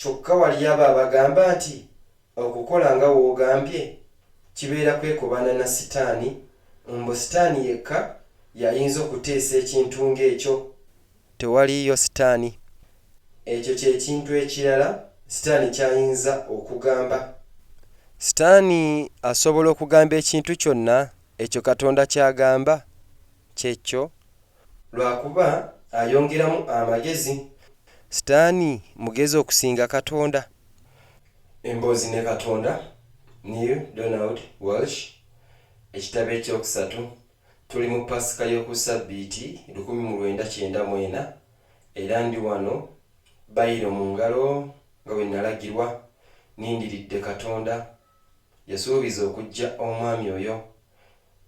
kyokka wali abo abagamba nti okukola nga woogambye kibeera kwekubana na sitaani, mbu sitaani yekka yayinza okuteesa ekintu ng'ekyo. Tewaliiyo sitaani. Ekyo ky'ekintu ekirala sitaani ky'ayinza okugamba. Sitaani asobola okugamba ekintu kyonna ekyo Katonda ky'agamba kyekyo, lwakuba ayongeramu amagezi. Sitaani mugezi okusinga Katonda. Emboozi ne Katonda, Neil Donald Walsh, ekitabo ekyokusatu. Tuli mu Pasika y'oku Ssabbiiti 1994 era ndi wano bayiro mu ngalo nga bwe nalagirwa, nindiridde Katonda. Yasuubiza okujja omwami oyo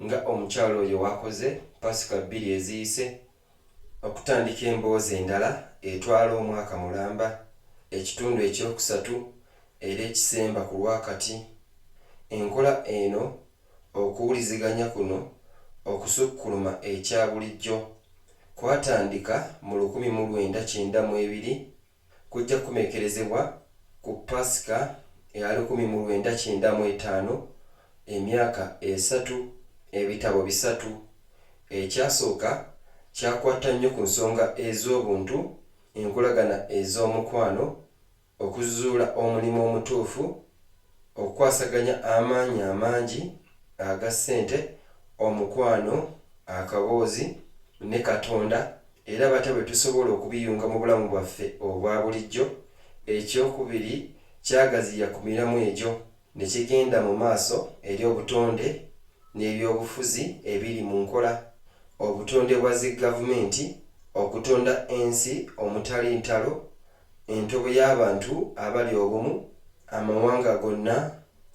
nga omukyalo oyo wakoze Pasika 2 eziyise, okutandika emboozi endala etwala omwaka mulamba, ekitundu ekyokusatu era ekisemba ku lwakati. Enkola eno, okuwuliziganya kuno okusukkuluma ekya bulijjo, kwatandika mu 1992 kujja kumekerezebwa ku Pasika eya 1995, emyaka 3, ebitabo 3. Ekyasooka kyakwata nnyo ku nsonga ez'obuntu, enkolagana ez'omukwano, okuzuula omulimu omutuufu, okukwasaganya amaanyi amangi aga ssente, omukwano, akaboozi ne Katonda, era bata bwe tusobola okubiyunga mu bulamu bwaffe obwa bulijjo. Ekyokubiri kyagaziya ku miramu egyo ne kigenda mu maaso eri obutonde n'ebyobufuzi ebiri mu nkola, obutonde bwa zi gavumenti, okutonda ensi omutali ntalo, entobo y'abantu abali obumu, amawanga gonna.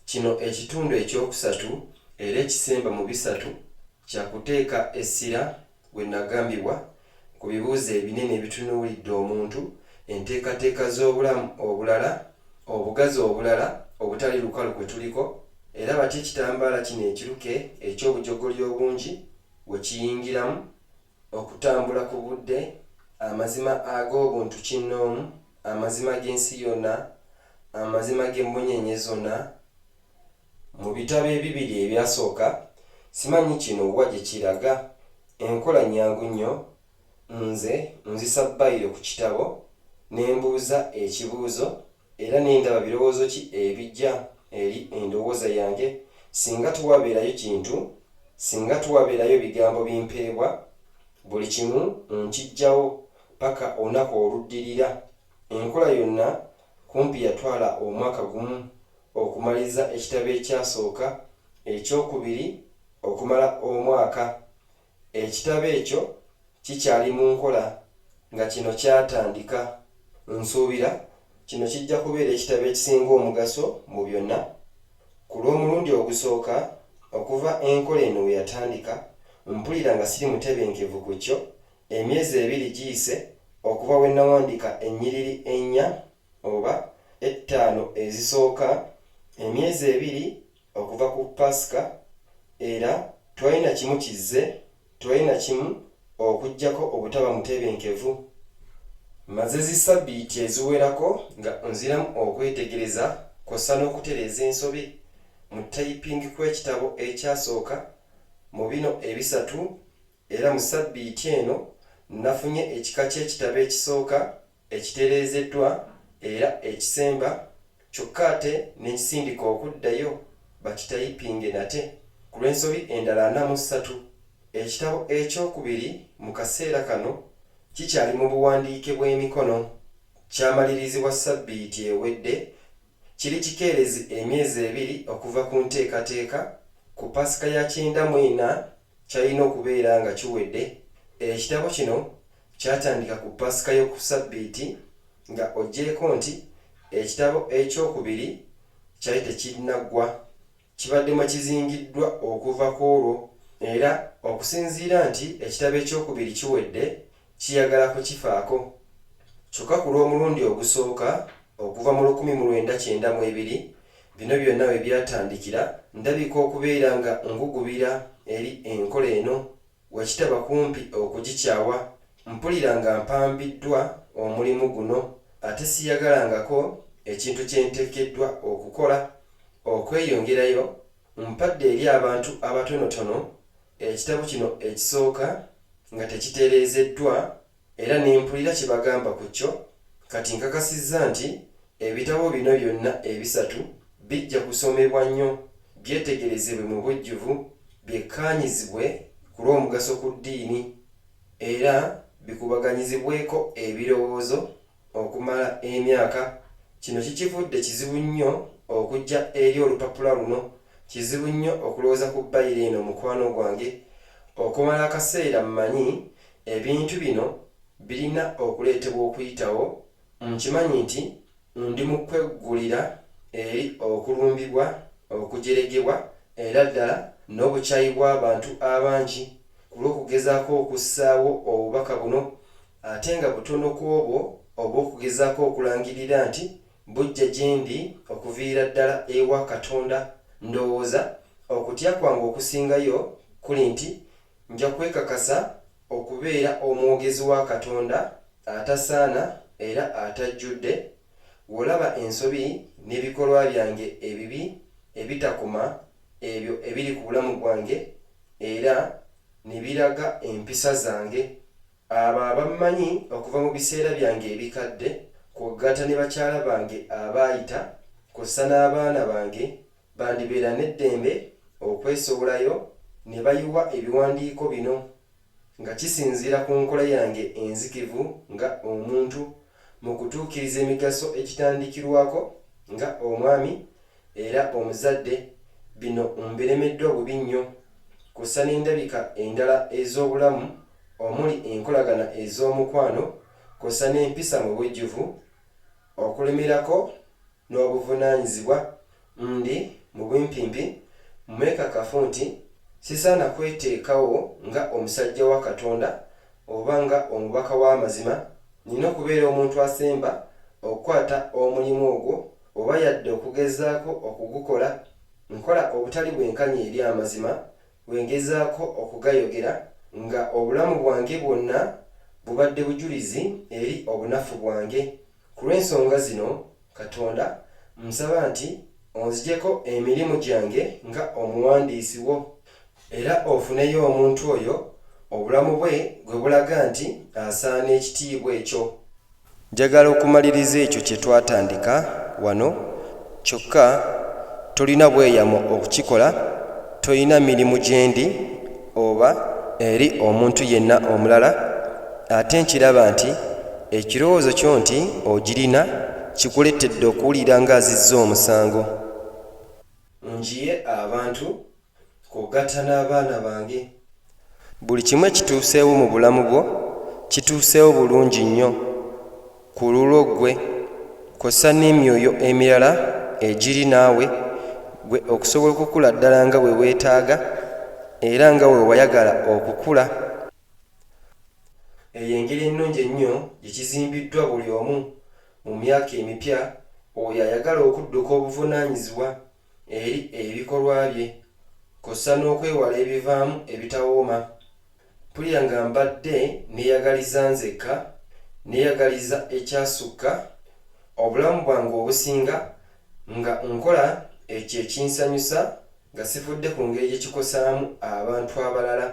Kino ekitundu ekyokusatu era ekisemba mu bisatu kyakuteeka essira we nagambibwa ku bibuuzo ebinene ebitunuulidde omuntu, enteekateeka z'obulamu obulala, obugazi obulala obutali lukalu kwe tuliko, era bati ekitambaala kino ekiruke eky'obujogoli obungi we kiyingiramu, okutambula ku budde, amazima ag'obuntu kinnoomu, amazima g'ensi yonna, amazima g'emmunyeenye zonna. Mu bitabo ebibiri ebyasooka, simanyi kino wa gye kiraga, enkola nyangu nnyo. Nze nzisa bayiro ku kitabo ne mbuuza ekibuuzo era ne ndaba birowoozo ki ebijja eri endowooza yange. Singa tuwabeerayo kintu, singa tuwabeerayo bigambo bimpeebwa, buli kimu nkijjawo paka olunaku oluddirira. Enkola yonna kumpi yatwala omwaka gumu okumaliza ekitabo ekyasooka, ekyokubiri okumala omwaka. Ekitabo ekyo kikyali mu nkola nga kino kyatandika. Nsuubira kino kijja kubeera ekitabo ekisinga omugaso mu byonna. Ku lw'omulundi ogusooka okuva enkola eno we yatandika, mpulira nga siri mutebenkevu ku kyo. Emyezi 2 giyise okuva we nawandiika ennyiriri 4 oba 5 ezisooka, emyezi 2 okuva ku Pasika, era twalina kimu kizze, twalina kimu okuggyako obutaba mutebenkevu. Maze zi Ssabbiiti eziwerako nga nziramu okwetegereza kw'ossa n'okutereeza ensobi mu tayipingi kw'ekitabo ekyasooka mu bino ebisatu, era mu Ssabbiiti eno nafunye ekika ky'ekitabo ekisooka ekitereezeddwa era ekisemba, kyokka ate n'ekisindika okuddayo bakitayipinge nate ku lw'ensobi endala 43. Ekitabo ekyokubiri mu kaseera kano kikyali mu buwandiike bw'emikono, kyamalirizibwa Ssabbiiti ewedde, kiri kikeerezi emyezi 2 okuva ku nteekateeka. Ku Pasika ya 94 kyalina okubeera nga kiwedde. Ekitabo kino kyatandika ku Pasika y'oku Ssabbiiti nga oggyeko nti ekitabo ekyokubiri kyali tekinnaggwa, kibaddemu kizingiddwa okuva ku olwo, era okusinziira nti ekitabo ekyokubiri kiwedde kiyagala kukifaako. Kyokka ku lw'omulundi ogusooka okuva mu 1992, bino byonna we byatandikira, ndabika okubeera nga ngugubira eri enkola eno, wekitaba kumpi okugikyawa. Mpulira nga mpambiddwa omulimu guno, ate siyagalangako ekintu kye nteekeddwa okukola okweyongerayo, mpadde eri abantu abatonotono ekitabo kino ekisooka nga tekitereezeddwa era ne mpulira kye bagamba ku kyo. Kati nkakasizza nti ebitabo bino byonna ebisatu bijja kusomebwa nnyo, byetegerezebwe mu bujjuvu, byekkaanyizibwe ku lw'omugaso ku ddiini era bikubaganyizibweko ebirowoozo okumala emyaka. Kino kikivudde kizibu nnyo okujja eri olupapula luno, kizibu nnyo okulowooza ku bbayiro eno mukwano gwange. Okumala akaseera mmanyi ebintu bino birina okuleetebwa okuyitawo. Nkimanyi nti ndi mu kweggulira eri okulumbibwa, okujeregebwa era ddala n'obukyayi bw'abantu abangi ku lw'okugezaako okussaawo obubaka buno, ate nga butono ku obwo obw'okugezaako okulangirira nti bujja gye ndi okuviira ddala ewa Katonda. Ndowooza okutya kwange okusingayo kuli nti nja kwekakasa okubeera omwogezi wa Katonda atasaana era atajjudde. W'olaba ensobi n'ebikolwa byange ebibi ebitakoma ebyo ebiri ku bulamu bwange era ne biraga empisa zange. Abo abammanyi okuva mu biseera byange ebikadde kwogatta ne bakyala bange abaayita kw'ossa n'abaana bange bandibeera n'eddembe okwesobolayo ne bayiwa ebiwandiiko bino nga kisinziira ku nkola yange enzikivu nga omuntu mu kutuukiriza emigaso ekitandikirwako nga omwami era omuzadde. Bino mbiremeddwa bubi nnyo, kw'ossa n'endabika endala ez'obulamu omuli enkolagana ez'omukwano kw'ossa n'empisa mu bujjuvu, okulemerako n'obuvunaanyizibwa. Ndi mu bwimpimpi mwekakafu nti sisaana kweteekawo nga omusajja wa Katonda oba nga omubaka w'amazima. Nina okubeera omuntu asemba okukwata omulimu ogwo oba yadde okugezaako okugukola. Nkola obutali bwenkanya eri amazima bwe ngezaako okugayogera nga obulamu bwange bwonna bubadde bujulizi eri obunafu bwange. Ku lw'ensonga zino Katonda nsaba nti onzigyeko emirimu gyange nga omuwandiisi wo era ofuneyo omuntu oyo obulamu bwe gwe bulaga nti asaana ekitiibwa ekyo. Njagala okumaliriza ekyo kye twatandika wano, kyokka tolina bweyamo okukikola. Tolina mirimu gyendi oba eri omuntu yenna omulala. Ate nkiraba nti ekirowoozo kyo nti ogirina kikuleetedde okuwulira ng'azizza omusango. Njiye abantu kwogatta n'abaana bange. Buli kimu ekituuseewo mu bulamu bwo kituuseewo bulungi nnyo ku lulwo ggwe, kw'ossa n'emyoyo emirala egiri naawe gwe okusobola okukula ddala nga bwe weetaaga era nga we wayagala okukula. Eyo engeri ennungi ennyo gye kizimbiddwa buli omu mu myaka emipya oyo ayagala okudduka obuvunaanyizibwa eri ebikolwa bye, kw'ossa n'okwewala ebivaamu ebitawooma. Mpulira nga mbadde neeyagaliza nzekka, neeyagaliza ekyasukka obulamu bwange obusinga nga nkola ekyo ekinsanyusa nga sifudde ku ngeri gye kikosaamu abantu abalala.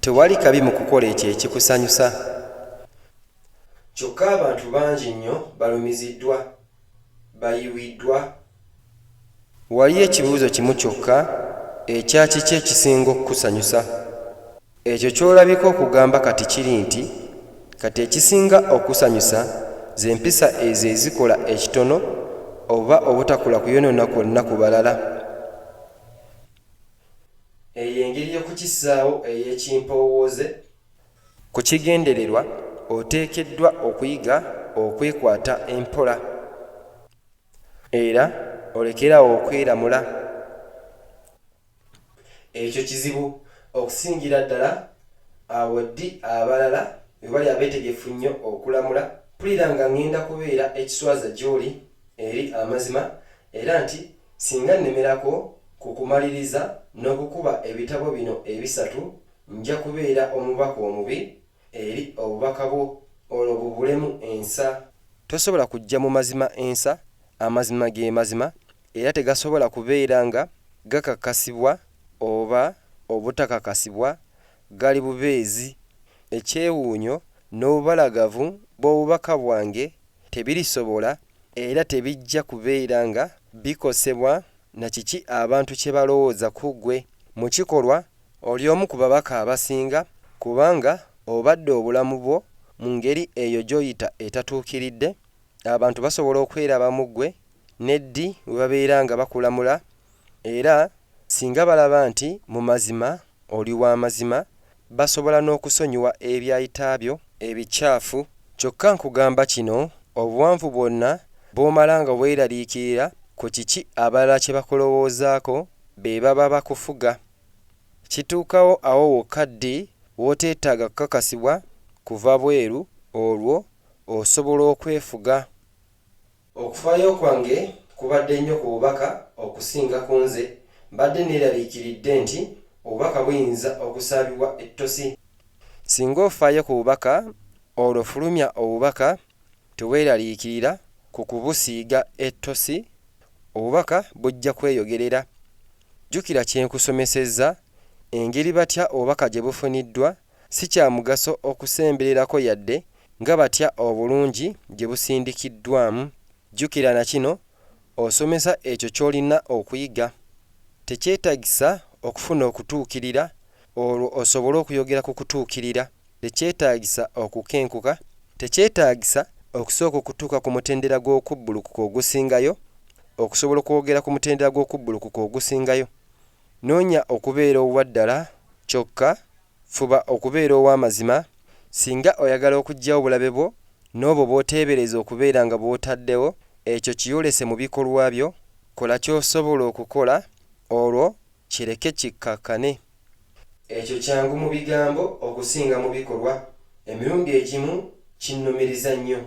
Tewali kabi mu kukola ekyo ekikusanyusa, kyokka abantu bangi nnyo balumiziddwa, bayiwiddwa. Waliyo ekibuuzo kimu kyokka ekya kiki ekisinga okukusanyusa? Ekyo ky'olabika okugamba kati kiri nti kati ekisinga okusanyusa ze mpisa ezo ezikola ekitono oba obutakula kuyonoona kwonna ku balala. Eyo engeri y'okukissaawo ey'ekimpowooze. Ku kigendererwa oteekeddwa okuyiga okwekwata empola era olekerawo okweramula. Ekyo kizibu okusingira ddala awo ddi abalala bwe bali abeetegefu nnyo okulamula. Mpulira nga ngenda kubeera ekiswaza gy'oli eri amazima era nti singa nnemerako ku kumaliriza n'okukuba ebitabo bino ebisatu nja kubeera omubaka omubi eri obubaka bwo olwo bubulemu ensa. tosobola kujja mu mazima ensa, amazima ge mazima era tegasobola kubeera nga gakakasibwa oba obutakakasibwa, gali bubeezi. Ekyewuunyo n'obubalagavu bw'obubaka bwange tebirisobola era tebijja kubeera nga bikosebwa na kiki abantu kye balowooza ku ggwe. Mu kikolwa oli omu ku babaka abasinga, kubanga obadde obulamu bwo mu ngeri eyo gy'oyita etatuukiridde, abantu basobola okweraba mu ggwe neddi we babeera nga bakulamula, era singa balaba nti mu mazima oli w'amazima basobola n'okusonyiwa ebyayita byo ebicaafu. Kyokka nkugamba kino, obuwanvu bwonna bw'omala nga weeraliikirira ku kiki abalala kye bakulowoozaako be baba bakufuga. Kituukawo awo wokka ddi w'oteetaaga kukakasibwa kuva bweru, olwo osobola okwefuga. Okufaayo kwange kubadde nnyo ku bubaka okusinga ku nze. Mbadde neeraliikiridde nti obubaka buyinza okusaabibwa ettosi. Singa ofaayo ku bubaka, olwo fulumya obubaka, teweeraliikirira ku kubusiiga ettosi, obubaka bujja kweyogerera. Jjukira kye nkusomesezza, engeri batya obubaka gye bufuniddwa si kya mugaso okusembererako yadde nga batya obulungi gye busindikiddwamu. Jjukira na kino, osomesa ekyo ky'olina okuyiga. Tekyetaagisa okufuna okutuukirira, olwo osobole okuyogera ku kutuukirira. Tekyetaagisa okukenkuka, tekyetaagisa okusooka okutuuka ku mutendera gw'okubbulukuka ogusingayo okusobola okwogera ku mutendera gw'okubbulukuka ogusingayo. Noonya okubeera owaddala, kyokka fuba okubeera ow'amazima. Singa oyagala okuggyawo obulabe bwo n'obwo bw'oteebereza okubeera nga bw'otaddewo, ekyo kiyolese mu bikolwa byo. Kola ky'osobola okukola, olwo kireke kikkakkane. Ekyo kyangu mu bigambo okusinga mu bikolwa. Emirundi egimu kinnumiriza nnyo.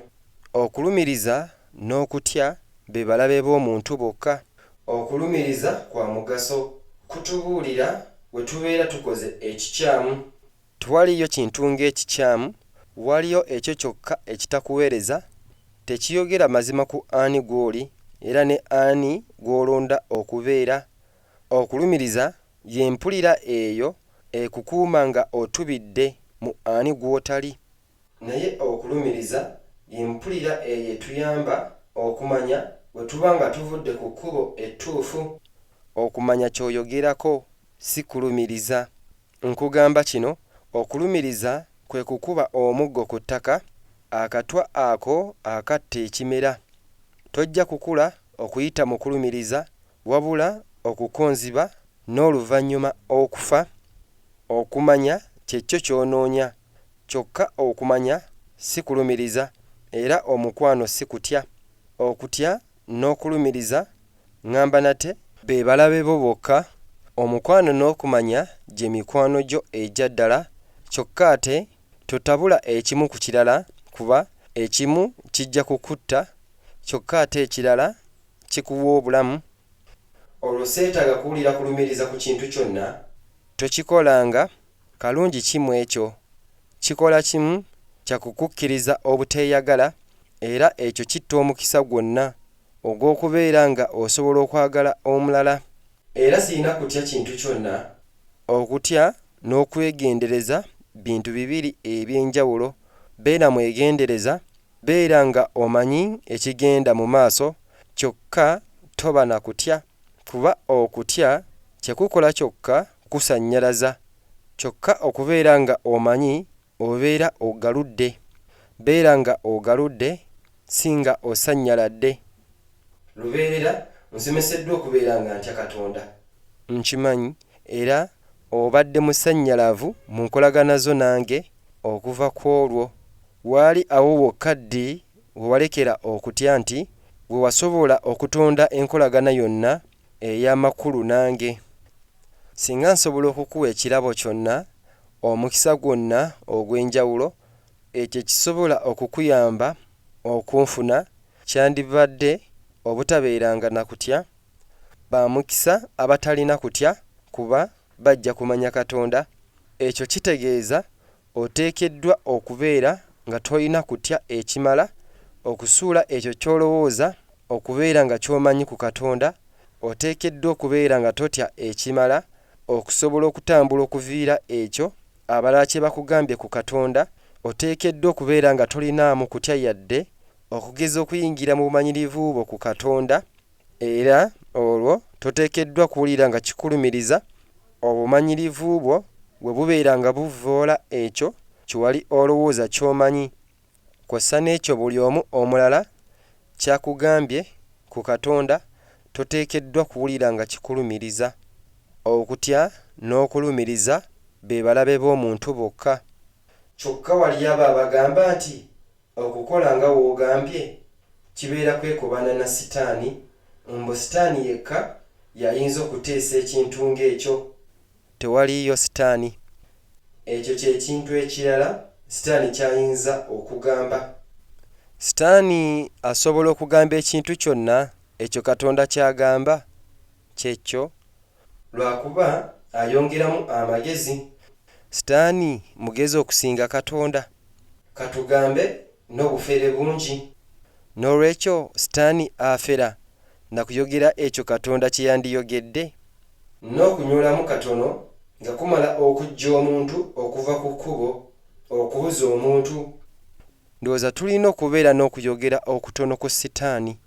Okulumiriza n'okutya be balabe b'omuntu bokka. Okulumiriza kwa mugaso, kutubuulira we tubeera tukoze ekikyamu. Twaliyo kintu ng'ekikyamu, waliyo ekyo kyokka ekitakuweereza. Tekiyogera mazima ku ani gw'oli era ne ani gw'olonda okubeera. Okulumiriza ye mpulira eyo ekukuuma nga otubidde mu ani gw'otali. Naye okulumiriza ye mpulira eyo etuyamba okumanya bwe tuba nga tuvudde ku kkubo ettuufu. Okumanya ky'oyogerako si kulumiriza. Nkugamba kino, okulumiriza kwe kukuba omuggo ku ttaka, akatwa ako akatta ekimera. Tojja kukula okuyita mu kulumiriza, wabula okukonziba n'oluvannyuma okufa. Okumanya kyekyo ky'onoonya, kyokka okumanya si kulumiriza, era omukwano si kutya. Okutya n'okulumiriza ŋŋamba nate be balabe bo bokka. Omukwano n'okumanya gye mikwano gyo egya ddala, kyokka ate totabula ekimu ku kirala, kuba ekimu kijja kukutta, kyokka ate ekirala kikuwa obulamu. Olwo seetaaga kuwulira kulumiriza ku kintu kyonna. Tokikolanga, kalungi kimu ekyo. Kikola kimu kya kukukkiriza obuteeyagala, era ekyo kitta omukisa gwonna ogw'okubeera nga osobola okwagala omulala. Era sirina kutya kintu kyonna. Okutya n'okwegendereza bintu bibiri eby'enjawulo. Beera mwegendereza, beera nga omanyi ekigenda mu maaso, kyokka toba na kutya, kuba okutya kyekukola kyokka kusannyalaza. Kyokka okubeera nga omanyi obeera ogaludde. Beera nga ogaludde singa osannyaladde. Lubeerera nsomeseddwa okubeera nga ntya Katonda. Nkimanyi era obadde musannyalavu mu nkolagana zo nange. Okuva ku olwo waali awo wokka ddi we walekera okutya nti we wasobola okutonda enkolagana yonna ey'amakulu nange. Singa nsobola okukuwa ekirabo kyonna, omukisa gwonna ogw'enjawulo, ekyo kisobola okukuyamba okunfuna, kyandibadde obutabeeranga na kutya. Bamukisa abatalina kutya, kuba bajja kumanya Katonda. Ekyo kitegeeza oteekeddwa okubeera nga tolina kutya ekimala, okusuula ekyo ky'olowooza okubeera nga ky'omanyi ku Katonda, oteekeddwa okubeera nga totya ekimala okusobola okutambula okuviira ekyo abalala kye bakugambye ku Katonda. Oteekeddwa okubeera nga tolinaamu kutya yadde okugeza okuyingira mu bumanyirivu bwo ku Katonda, era olwo toteekeddwa kuwulira nga kikulumiriza obumanyirivu bwo bwe bubeera nga buvvoola ekyo kye wali olowooza ky'omanyi, kw'ossa n'ekyo buli omu omulala kyakugambye ku Katonda toteekeddwa kuwulira nga kikulumiriza. Okutya n'okulumiriza be balabe b'omuntu bokka. Kyokka wali abo abagamba nti okukola nga w'ogambye kibeera kwekubana na Sitaani, mbu Sitaani yekka yayinza okuteesa ekintu ng'ekyo. Tewaliyo Sitaani. Ekyo ky'ekintu ekirala Sitaani ky'ayinza okugamba. Sitaani asobola okugamba ekintu kyonna ekyo Katonda ky'agamba kyekyo, lwakuba ayongeramu amagezi. Sitaani mugezi okusinga Katonda. Katugambe n'obufere bungi. N'olwekyo Sitaani afera na kuyogera ekyo Katonda kye yandiyogedde. N'okunyolamu katono nga kumala okuggya omuntu okuva ku kkubo, okubuza omuntu. Ndowooza tulina okubeera n'okuyogera okutono ku Sitaani.